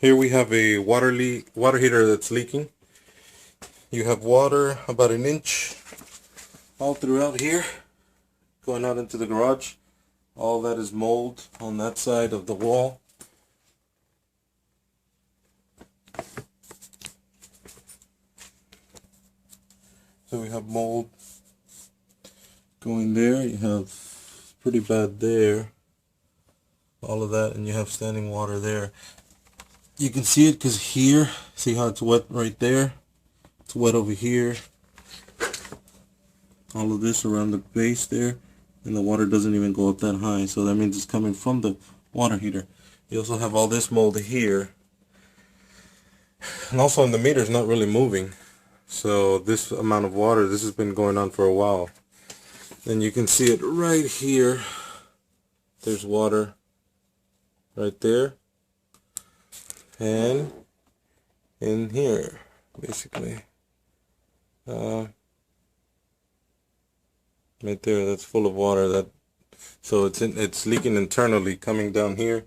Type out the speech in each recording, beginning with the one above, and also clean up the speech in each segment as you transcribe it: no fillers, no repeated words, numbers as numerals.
Here we have a water heater that's leaking. You have water about an inch all throughout here, going out into the garage. All that is mold on that side of the wall. So we have mold going there. You have pretty bad there. All of that, and you have standing water there. You can see it because here, see how it's wet right there? It's wet over here. All of this around the base there, and the water doesn't even go up that high, so that means it's coming from the water heater. You also have all this mold here, and also the meter's not really moving, so this amount of water, this has been going on for a while. And you can see it right here. There's water right there, and in here, basically. Right there, that's full of water. So it's leaking internally, coming down here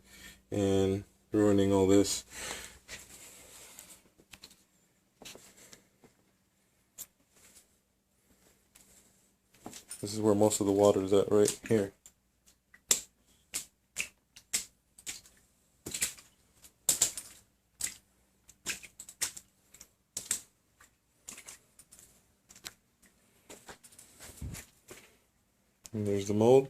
and ruining all this. This is where most of the water is at, right here. And there's the mold.